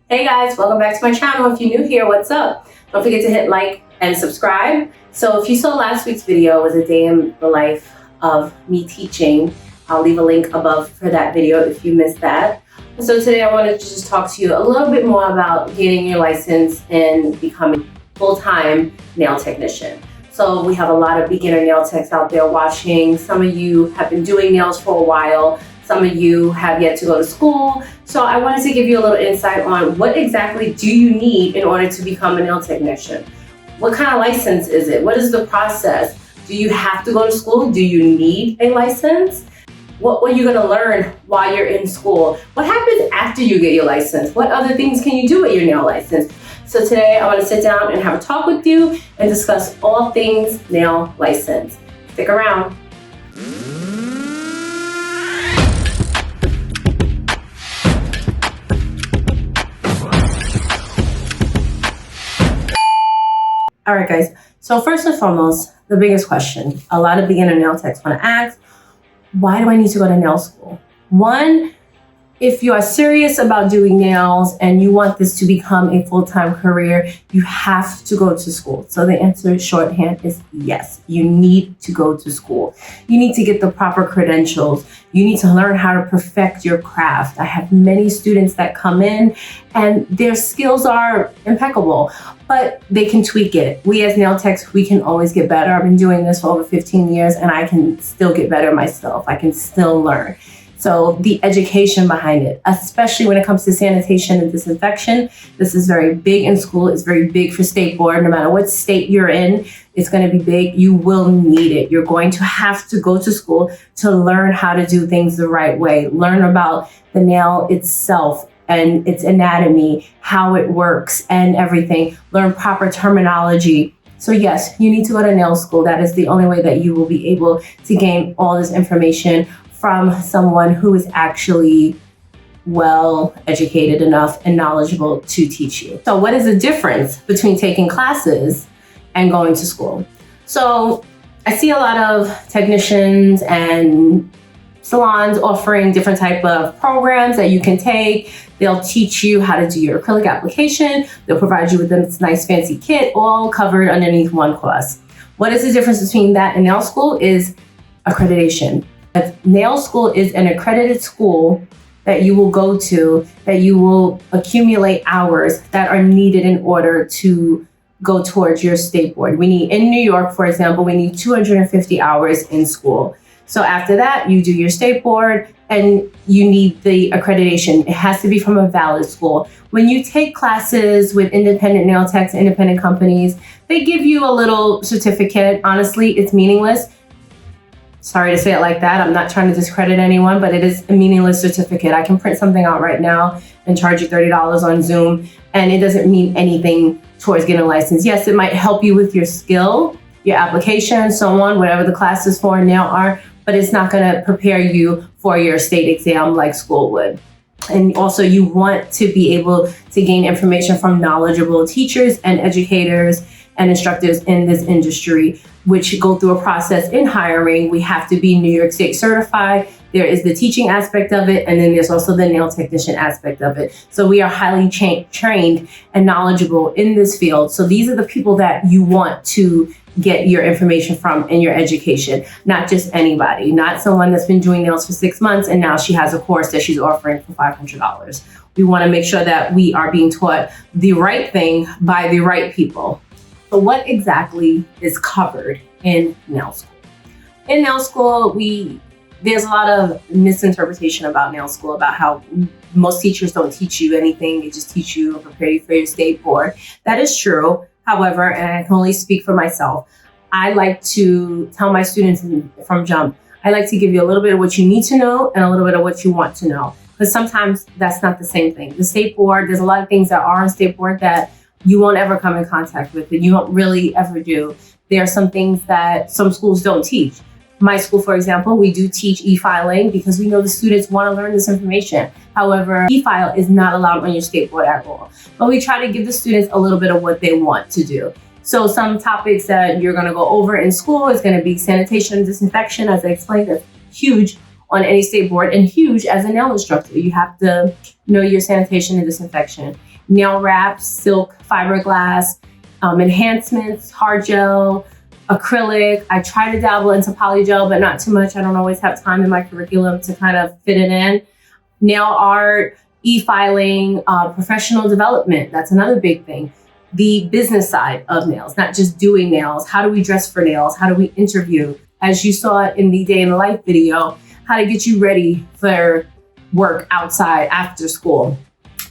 Hey guys, welcome back to my channel. If you're new here, what's up? Don't forget to hit like and subscribe. So if you saw last week's video, it was a day in the life of me teaching. I'll leave a link above for that video if you missed that. So today I wanted to just talk to you a little bit more about getting your license and becoming a full-time nail technician. So we have a lot of beginner nail techs out there watching. Some of you have been doing nails for a while. Some of you have yet to go to school. So I wanted to give you a little insight on what exactly do you need in order to become a nail technician? What kind of license is it? What is the process? Do you have to go to school? Do you need a license? What are you gonna learn while you're in school? What happens after you get your license? What other things can you do with your nail license? So today I wanna sit down and have a talk with you and discuss all things nail license. Stick around. All right, guys. So first and foremost, the biggest question a lot of beginner nail techs want to ask, why do I need to go to nail school? One, if you are serious about doing nails and you want this to become a full-time career, you have to go to school. So the answer shorthand is yes, you need to go to school. You need to get the proper credentials. You need to learn how to perfect your craft. I have many students that come in and their skills are impeccable, but they can tweak it. We as nail techs, we can always get better. I've been doing this for over 15 years and I can still get better myself. I can still learn. So the education behind it, especially when it comes to sanitation and disinfection, this is very big in school. It's very big for state board. No matter what state you're in, it's going to be big. You will need it. You're going to have to go to school to learn how to do things the right way. Learn about the nail itself and its anatomy, how it works and everything. Learn proper terminology. So yes, you need to go to nail school. That is the only way that you will be able to gain all this information from someone who is actually well educated enough and knowledgeable to teach you. So what is the difference between taking classes and going to school? So I see a lot of technicians and salons offering different type of programs that you can take. They'll teach you how to do your acrylic application. They'll provide you with this nice fancy kit, all covered underneath one course. What is the difference between that and nail school is accreditation. Nail school is an accredited school that you will go to, that you will accumulate hours that are needed in order to go towards your state board. We need, in New York, for example, we need 250 hours in school. So after that, you do your state board and you need the accreditation. It has to be from a valid school. When you take classes with independent nail techs, independent companies, they give you a little certificate. Honestly, it's meaningless. Sorry to say it like that. I'm not trying to discredit anyone, but it is a meaningless certificate. I can print something out right now and charge you $30 on Zoom, and it doesn't mean anything towards getting a license. Yes, it might help you with your skill, your application, so on, whatever the classes for nail are, but it's not gonna prepare you for your state exam like school would. And also you want to be able to gain information from knowledgeable teachers and educators and instructors in this industry, which go through a process in hiring. We have to be New York State certified. There is the teaching aspect of it, and then there's also the nail technician aspect of it. So we are highly trained and knowledgeable in this field. So these are the people that you want to get your information from in your education, not just anybody, not someone that's been doing nails for 6 months and now she has a course that she's offering for $500. We want to make sure that we are being taught the right thing by the right people. So what exactly is covered in nail school? In nail school, there's a lot of misinterpretation about nail school, about how most teachers don't teach you anything. They just teach you and prepare you for your state board. That is true. However, and I can only speak for myself, I like to tell my students from jump, I like to give you a little bit of what you need to know and a little bit of what you want to know. Because sometimes that's not the same thing. The state board, there's a lot of things that are on state board that you won't ever come in contact with, and you don't really ever do. There are some things that some schools don't teach. My school, for example, we do teach e-filing because we know the students want to learn this information. However, e-file is not allowed on your state board at all. But we try to give the students a little bit of what they want to do. So some topics that you're going to go over in school is going to be sanitation and disinfection, as I explained, that's huge. on any state board, and huge as a nail instructor. You have to know your sanitation and disinfection. Nail wraps, silk, fiberglass, enhancements, hard gel, acrylic. I try to dabble into polygel, but not too much. I don't always have time in my curriculum to kind of fit it in. Nail art, e-filing, professional development. That's another big thing. The business side of nails, not just doing nails. How do we dress for nails? How do we interview? As you saw in the day in the life video, how to get you ready for work outside after school.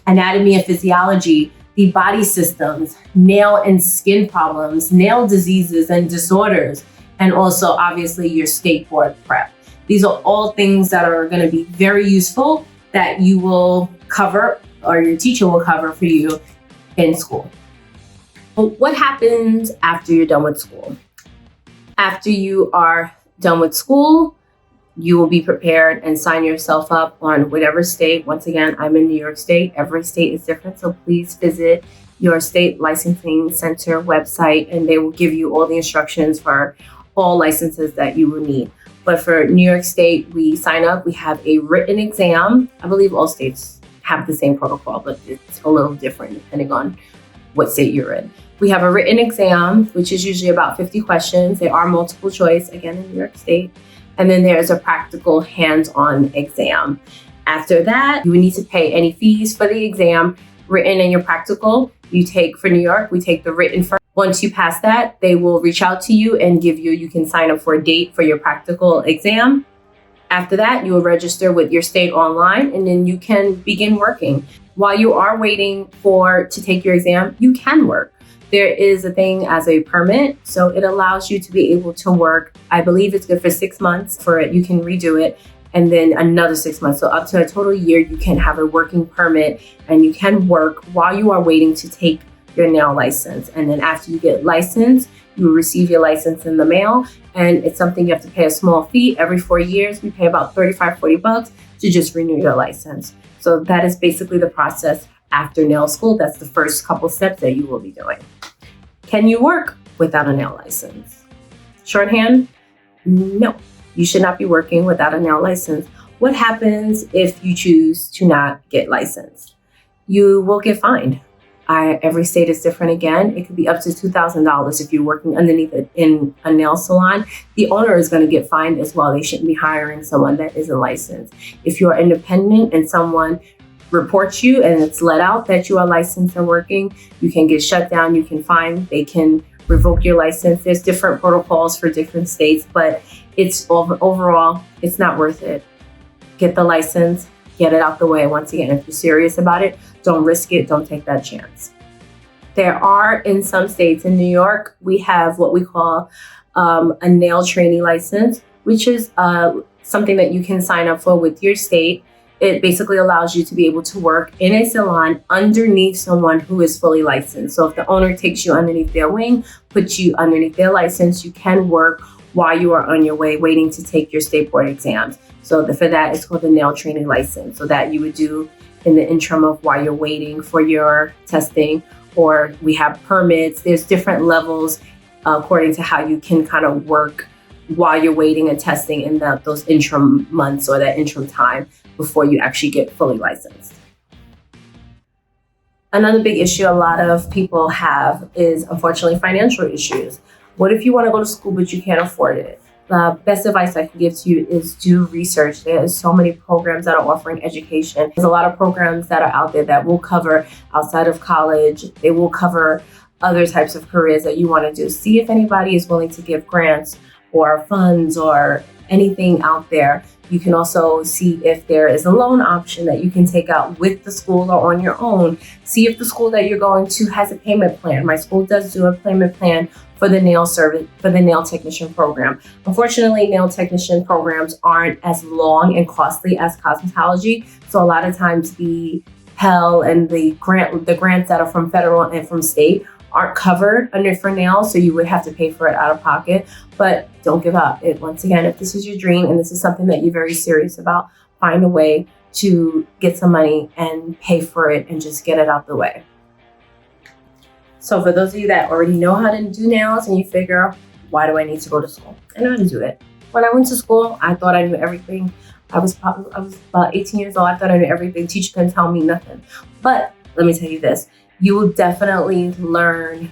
Anatomy and physiology, the body systems, nail and skin problems, nail diseases and disorders, and also obviously your state board prep. These are all things that are going to be very useful that you will cover or your teacher will cover for you in school. But what happens after you're done with school? After you are done with school, you will be prepared and sign yourself up on whatever state. Once again, I'm in New York State. Every state is different, so please visit your state licensing center website and they will give you all the instructions for all licenses that you will need. But for New York State, we sign up, we have a written exam. I believe all states have the same protocol, but it's a little different depending on what state you're in. We have a written exam, which is usually about 50 questions. They are multiple choice, again, in New York State. And then there's a practical hands-on exam. After that, you would need to pay any fees for the exam, written and your practical. You take for New York, we take the written first. Once you pass that, they will reach out to you and you can sign up for a date for your practical exam. After that, you will register with your state online and then you can begin working. While you are waiting to take your exam, you can work. There is a thing as a permit, so it allows you to be able to work. I believe it's good for 6 months for it. You can redo it and then another 6 months. So up to a total year, you can have a working permit and you can work while you are waiting to take your nail license. And then after you get licensed, you will receive your license in the mail. And it's something you have to pay a small fee. Every 4 years, we pay about $35-40 to just renew your license. So that is basically the process after nail school. That's the first couple steps that you will be doing. Can you work without a nail license? Shorthand, no. You should not be working without a nail license. What happens if you choose to not get licensed? You will get fined. Every state is different again. It could be up to $2,000 if you're working underneath it in a nail salon. The owner is going to get fined as well. They shouldn't be hiring someone that isn't licensed. If you're independent and someone reports you and it's let out that you are licensed and working, you can get shut down, you can fine, they can revoke your license. There's different protocols for different states, but it's overall, it's not worth it. Get the license, get it out the way. Once again, if you're serious about it, don't risk it, don't take that chance. There are, in some states, in New York, we have what we call a nail trainee license, which is something that you can sign up for with your state. It basically allows you to be able to work in a salon underneath someone who is fully licensed. So if the owner takes you underneath their wing, puts you underneath their license, you can work while you are on your way waiting to take your state board exams. So for that, it's called the nail training license. So that you would do in the interim of while you're waiting for your testing, or we have permits. There's different levels according to how you can kind of work while you're waiting and testing in those interim months or that interim time before you actually get fully licensed. Another big issue a lot of people have is, unfortunately, financial issues. What if you want to go to school but you can't afford it? The best advice I can give to you is do research. There's so many programs that are offering education. There's a lot of programs that are out there that will cover outside of college. They will cover other types of careers that you want to do. See if anybody is willing to give grants or funds or anything out there. You can also see if there is a loan option that you can take out with the school or on your own. See if the school that you're going to has a payment plan. My school does do a payment plan for the nail service, for the nail technician program. Unfortunately, nail technician programs aren't as long and costly as cosmetology. So a lot of times the Pell and the grants that are from federal and from state aren't covered under for nails, so you would have to pay for it out of pocket. But don't give up. Once again, if this is your dream and this is something that you're very serious about, find a way to get some money and pay for it and just get it out the way. So for those of you that already know how to do nails and you figure, why do I need to go to school? I know how to do it. When I went to school, I thought I knew everything I was about 18 years old. I thought I knew everything. Teacher couldn't tell me nothing. But let me tell you this, you will definitely learn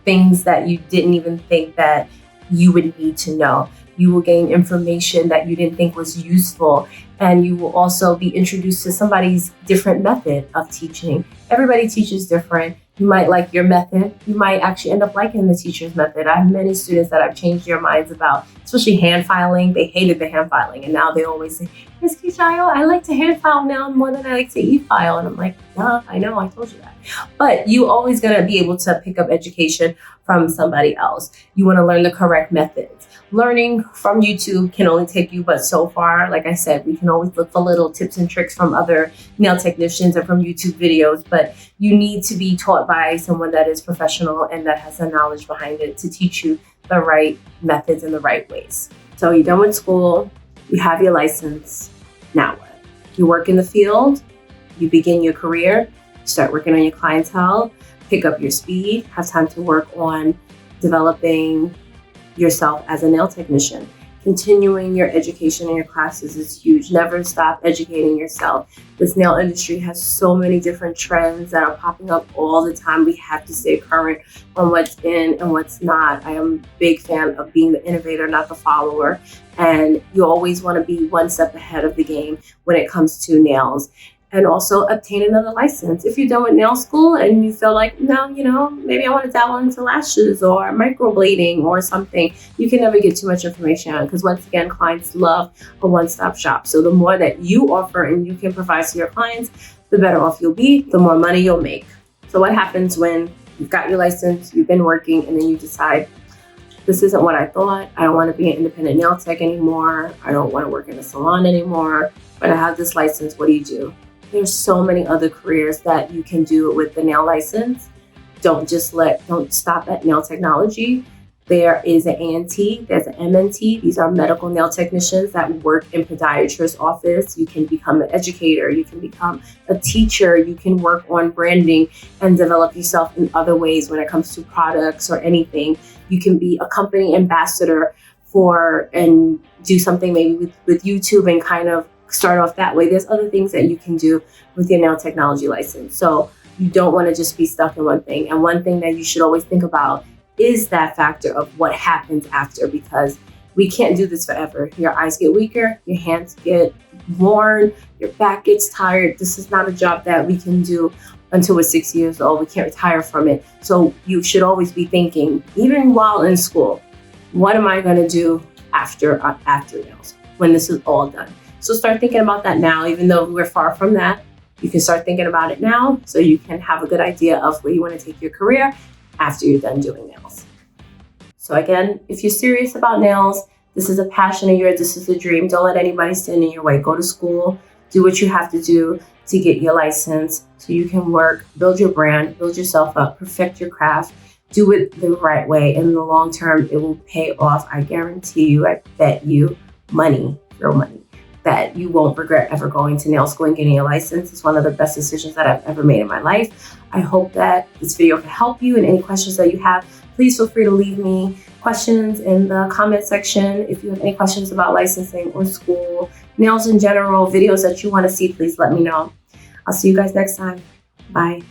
things that you didn't even think that you would need to know. You will gain information that you didn't think was useful, and you will also be introduced to somebody's different method of teaching. Everybody teaches different. You might like your method. You might actually end up liking the teacher's method. I have many students that I've changed their minds about, especially hand filing. They hated the hand filing, and now they always say, Ms. Keishanails, I like to hand file now more than I like to e-file. And I'm like, yeah, I know, I told you that. But you always gonna be able to pick up education from somebody else. You wanna learn the correct methods. Learning from YouTube can only take you but so far. Like I said, we can always look for little tips and tricks from other nail technicians and from YouTube videos, but you need to be taught by someone that is professional and that has the knowledge behind it to teach you the right methods and the right ways. So you're done with school, you have your license, now what? You work in the field, you begin your career, start working on your clientele, pick up your speed, have time to work on developing yourself as a nail technician. Continuing your education in your classes is huge. Never stop educating yourself. This nail industry has so many different trends that are popping up all the time. We have to stay current on what's in and what's not. I am a big fan of being the innovator, not the follower. And you always want to be one step ahead of the game when it comes to nails. And also obtain another license. If you're done with nail school and you feel like, no, maybe I want to dabble into lashes or microblading or something, you can never get too much information on, because once again, clients love a one-stop shop. So the more that you offer and you can provide to your clients, the better off you'll be, the more money you'll make. So what happens when you've got your license, you've been working, and then you decide, this isn't what I thought. I don't want to be an independent nail tech anymore. I don't want to work in a salon anymore, but I have this license. What do? There's so many other careers that you can do with the nail license. Don't stop at nail technology. There is an ANT, there's an MNT. These are medical nail technicians that work in podiatrist's office. You can become an educator, you can become a teacher, you can work on branding and develop yourself in other ways when it comes to products or anything. You can be a company ambassador and do something maybe with YouTube and kind of start off that way. There's other things that you can do with your nail technology license. So you don't want to just be stuck in one thing. And one thing that you should always think about is that factor of what happens after, because we can't do this forever. Your eyes get weaker, your hands get worn, your back gets tired. This is not a job that we can do until we're 6 years old. We can't retire from it. So you should always be thinking, even while in school, what am I going to do after nails when this is all done? So start thinking about that now. Even though we're far from that, you can start thinking about it now so you can have a good idea of where you want to take your career after you're done doing nails. So again, if you're serious about nails, this is a passion of yours, this is a dream, don't let anybody stand in your way. Go to school, do what you have to do to get your license so you can work, build your brand, build yourself up, perfect your craft, do it the right way. In the long term, it will pay off. I guarantee you, I bet you money, real money, that you won't regret ever going to nail school and getting a license. It's one of the best decisions that I've ever made in my life. I hope that this video can help you, and any questions that you have, please feel free to leave me questions in the comment section. If you have any questions about licensing or school, nails in general, videos that you want to see, please let me know. I'll see you guys next time. Bye.